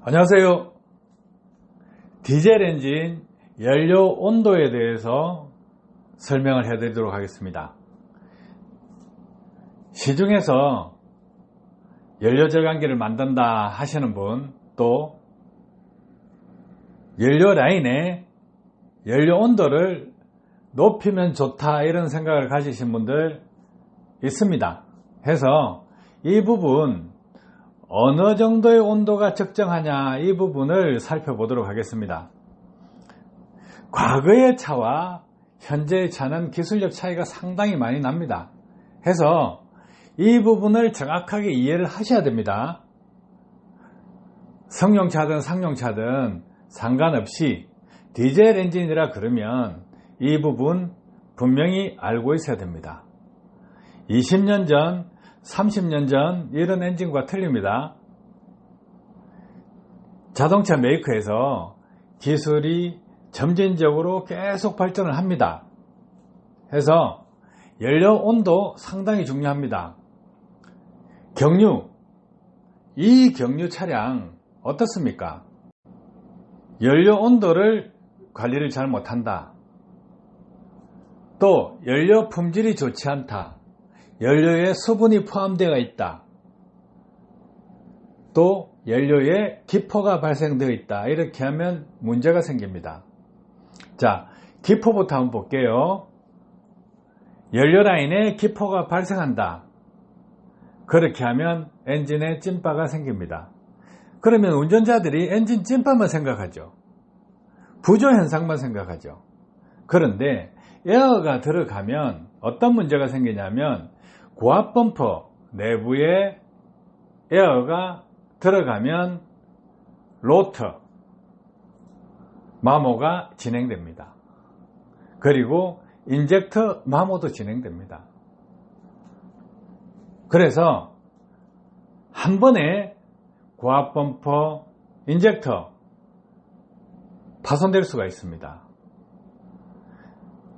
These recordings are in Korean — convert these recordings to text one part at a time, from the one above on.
안녕하세요. 디젤 엔진 연료 온도에 대해서 설명을 해드리도록 하겠습니다. 시중에서 연료 절감기를 만든다 하시는 분, 또 연료 라인에 연료 온도를 높이면 좋다 이런 생각을 가지신 분들 있습니다. 해서 이 부분 어느 정도의 온도가 적정하냐 이 부분을 살펴보도록 하겠습니다. 과거의 차와 현재의 차는 기술력 차이가 상당히 많이 납니다. 해서 이 부분을 정확하게 이해를 하셔야 됩니다. 성용차든 상용차든 상관없이 디젤 엔진이라 그러면 이 부분 분명히 알고 있어야 됩니다. 20년 전, 30년 전 이런 엔진과 틀립니다. 자동차 메이커에서 기술이 점진적으로 계속 발전을 합니다. 해서 연료 온도 상당히 중요합니다. 경유, 이 경유 차량 어떻습니까? 연료 온도를 관리를 잘 못한다. 또 연료 품질이 좋지 않다. 연료에 수분이 포함되어 있다. 또 연료에 기포가 발생되어 있다. 이렇게 하면 문제가 생깁니다. 자, 기포부터 한번 볼게요. 연료 라인에 기포가 발생한다. 그렇게 하면 엔진에 찐바가 생깁니다. 그러면 운전자들이 엔진 찐바만 생각하죠. 부조 현상만 생각하죠. 그런데 에어가 들어가면 어떤 문제가 생기냐면 고압 범퍼 내부에 에어가 들어가면 로터, 마모가 진행됩니다. 그리고 인젝터 마모도 진행됩니다. 그래서 한 번에 고압 범퍼, 인젝터 파손될 수가 있습니다.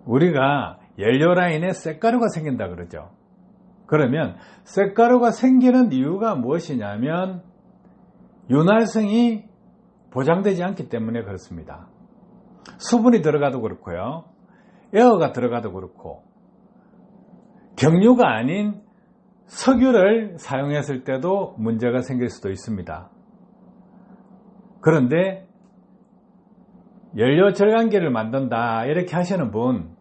우리가 연료 라인에 쇳가루가 생긴다 그러죠. 그러면 쇳가루가 생기는 이유가 무엇이냐면 윤활성이 보장되지 않기 때문에 그렇습니다. 수분이 들어가도 그렇고요. 에어가 들어가도 그렇고 경유가 아닌 석유를 사용했을 때도 문제가 생길 수도 있습니다. 그런데 연료 절감기를 만든다 이렇게 하시는 분,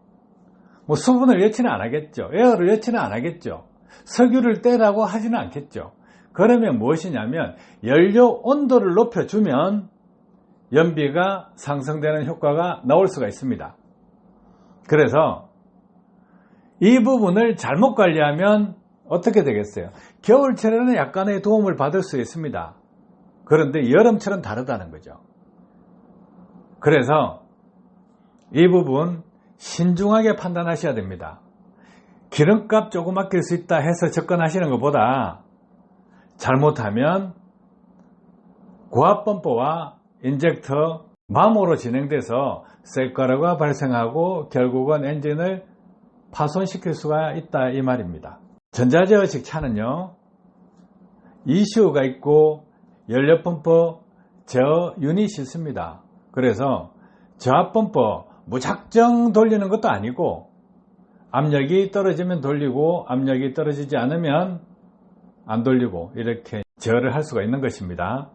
뭐 수분을 여치는 안 하겠죠. 에어를 여치는 안 하겠죠. 석유를 떼라고 하지는 않겠죠. 그러면 무엇이냐면 연료 온도를 높여주면 연비가 상승되는 효과가 나올 수가 있습니다. 그래서 이 부분을 잘못 관리하면 어떻게 되겠어요? 겨울철에는 약간의 도움을 받을 수 있습니다. 그런데 여름철은 다르다는 거죠. 그래서 이 부분 신중하게 판단하셔야 됩니다. 기름값 조금 아낄 수 있다 해서 접근하시는 것보다 잘못하면 고압 범퍼와 인젝터 마모로 진행돼서 쇳가루가 발생하고 결국은 엔진을 파손시킬 수가 있다 이 말입니다. 전자제어식 차는요, ECU가 있고 연료 펌프 제어 유닛이 있습니다. 그래서 저압 펌프 무작정 돌리는 것도 아니고 압력이 떨어지면 돌리고 압력이 떨어지지 않으면 안 돌리고 이렇게 제어를 할 수가 있는 것입니다.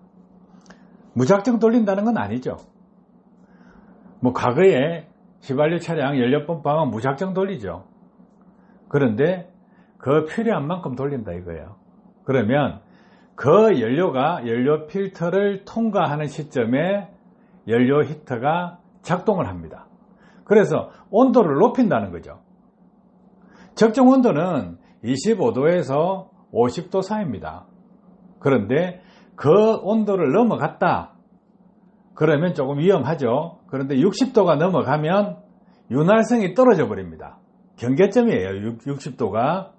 무작정 돌린다는 건 아니죠. 뭐 과거에 휘발유 차량 연료 펌프하면 무작정 돌리죠. 그런데 그 필요한 만큼 돌린다 이거예요. 그러면 그 연료가 연료 필터를 통과하는 시점에 연료 히터가 작동을 합니다. 그래서 온도를 높인다는 거죠. 적정 온도는 25도에서 50도 사이입니다. 그런데 그 온도를 넘어갔다 그러면 조금 위험하죠. 그런데 60도가 넘어가면 윤활성이 떨어져 버립니다. 경계점이에요, 60도가.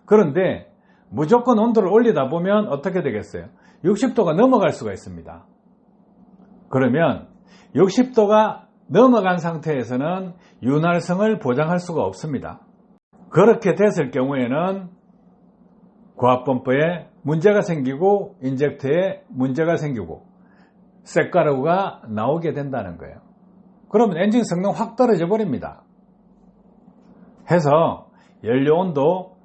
그런데 무조건 온도를 올리다 보면 어떻게 되겠어요? 60도가 넘어갈 수가 있습니다. 그러면 60도가 넘어간 상태에서는 윤활성을 보장할 수가 없습니다. 그렇게 됐을 경우에는 고압 범퍼에 문제가 생기고 인젝터에 문제가 생기고 쇳가루가 나오게 된다는 거예요. 그러면 엔진 성능 확 떨어져 버립니다. 해서 연료 온도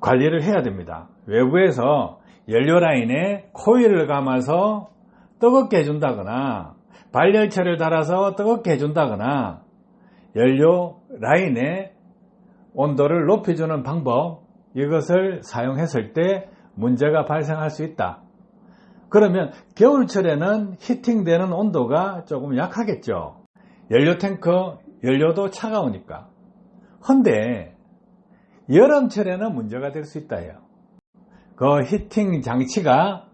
관리를 해야 됩니다. 외부에서 연료 라인에 코일을 감아서 뜨겁게 해준다거나 발열체를 달아서 뜨겁게 해준다거나 연료 라인에 온도를 높여주는 방법, 이것을 사용했을 때 문제가 발생할 수 있다. 그러면 겨울철에는 히팅되는 온도가 조금 약하겠죠. 연료 탱크, 연료도 차가우니까. 헌데 여름철에는 문제가 될 수 있다 해요. 그 히팅 장치가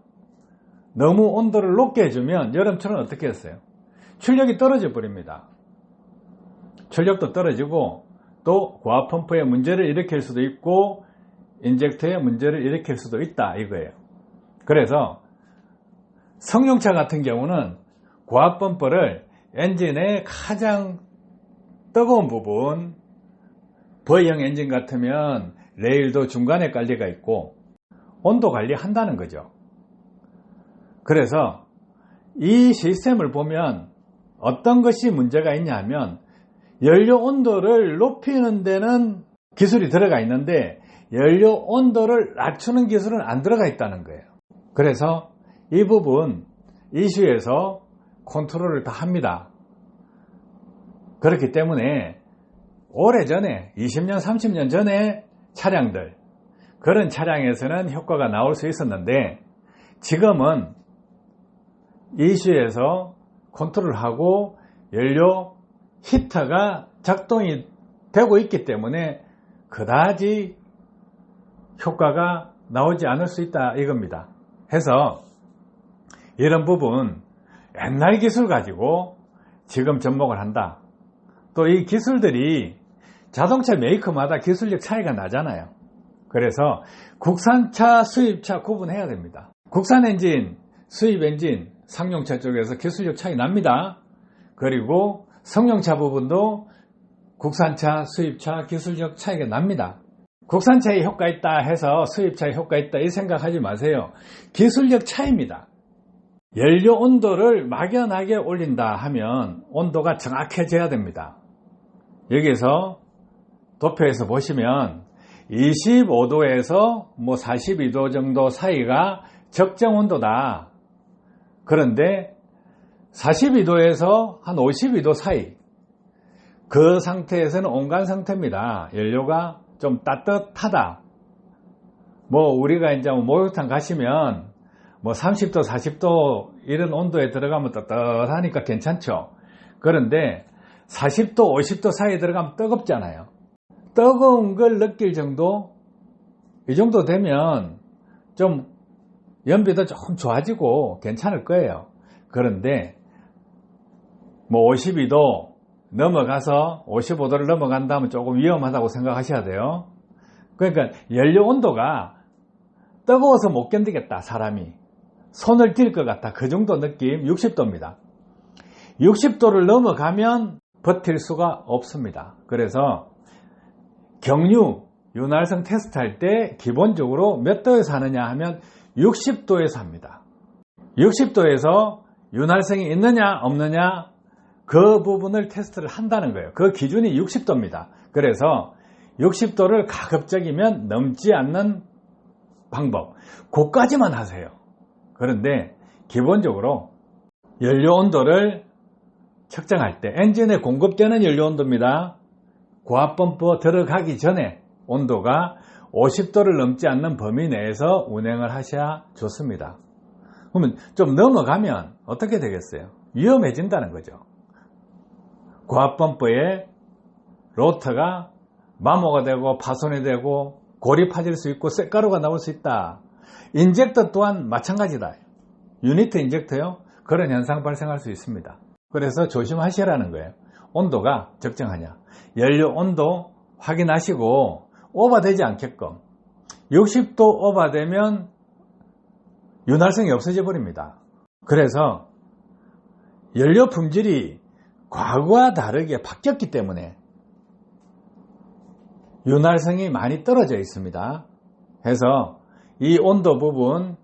너무 온도를 높게 해주면 여름철은 어떻게 했어요? 출력이 떨어져 버립니다. 출력도 떨어지고 또 고압 펌프에 문제를 일으킬 수도 있고 인젝터에 문제를 일으킬 수도 있다 이거예요. 그래서 성용차 같은 경우는 고압 펌프를 엔진의 가장 뜨거운 부분, V형 엔진 같으면 레일도 중간에 깔려가 있고 온도 관리한다는 거죠. 그래서 이 시스템을 보면 어떤 것이 문제가 있냐 하면 연료 온도를 높이는 데는 기술이 들어가 있는데 연료 온도를 낮추는 기술은 안 들어가 있다는 거예요. 그래서 이 부분 이슈에서 컨트롤을 다 합니다. 그렇기 때문에 오래전에 20년 30년 전에 차량들, 그런 차량에서는 효과가 나올 수 있었는데 지금은 이슈에서 컨트롤하고 연료 히터가 작동이 되고 있기 때문에 그다지 효과가 나오지 않을 수 있다 이겁니다. 해서 이런 부분 옛날 기술 가지고 지금 접목을 한다. 또 이 기술들이 자동차 메이커마다 기술력 차이가 나잖아요. 그래서 국산차, 수입차 구분해야 됩니다. 국산 엔진, 수입 엔진, 상용차 쪽에서 기술력 차이 납니다. 그리고 성용차 부분도 국산차, 수입차 기술력 차이가 납니다. 국산차에 효과 있다 해서 수입차에 효과 있다 이 생각하지 마세요. 기술력 차이입니다. 연료 온도를 막연하게 올린다 하면 온도가 정확해져야 됩니다. 여기서 도표에서 보시면 25도에서 42도 정도 사이가 적정 온도다. 그런데 42도에서 한 52도 사이, 그 상태에서는 온관 상태입니다. 연료가 좀 따뜻하다. 우리가 이제 목욕탕 가시면 30도, 40도 이런 온도에 들어가면 따뜻하니까 괜찮죠. 그런데 40도, 50도 사이에 들어가면 뜨겁잖아요. 뜨거운 걸 느낄 정도, 이 정도 되면 좀 연비도 조금 좋아지고 괜찮을 거예요. 그런데 52도 넘어가서 55도를 넘어간다면 조금 위험하다고 생각하셔야 돼요. 그러니까 연료 온도가 뜨거워서 못 견디겠다, 사람이. 손을 띨 것 같다, 그 정도 느낌. 60도입니다. 60도를 넘어가면 버틸 수가 없습니다. 그래서 경유, 윤활성 테스트 할 때 기본적으로 몇 도에서 하느냐 하면 60도에서 합니다. 60도에서 윤활성이 있느냐 없느냐 그 부분을 테스트를 한다는 거예요. 그 기준이 60도입니다. 그래서 60도를 가급적이면 넘지 않는 방법, 그까지만 하세요. 그런데 기본적으로 연료 온도를 측정할 때 엔진에 공급되는 연료 온도입니다. 고압펌프 들어가기 전에 온도가 50도를 넘지 않는 범위 내에서 운행을 하셔야 좋습니다. 그러면 좀 넘어가면 어떻게 되겠어요? 위험해진다는 거죠. 고압펌프의 로터가 마모가 되고 파손이 되고 골이 파질 수 있고 쇳가루가 나올 수 있다. 인젝터 또한 마찬가지다. 유니트 인젝터요? 그런 현상 발생할 수 있습니다. 그래서 조심하시라는 거예요. 온도가 적정하냐. 연료 온도 확인하시고 오버되지 않게끔. 60도 오버되면 윤활성이 없어져 버립니다. 그래서 연료 품질이 과거와 다르게 바뀌었기 때문에 윤활성이 많이 떨어져 있습니다. 해서 이 온도 부분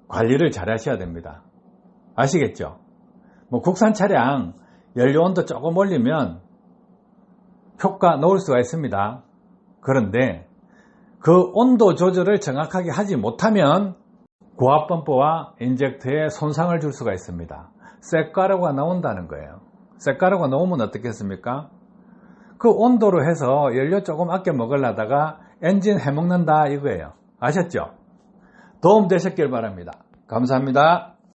관리를 잘 하셔야 됩니다. 아시겠죠? 뭐 국산 차량 연료 온도 조금 올리면 효과 놓을 수가 있습니다. 그런데 그 온도 조절을 정확하게 하지 못하면 고압펌프와 인젝터에 손상을 줄 수가 있습니다. 쇳가루가 나온다는 거예요. 쇳가루가 나오면 어떻겠습니까? 그 온도로 해서 연료 조금 아껴 먹으려다가 엔진 해먹는다 이거예요. 아셨죠? 도움 되셨길 바랍니다. 감사합니다.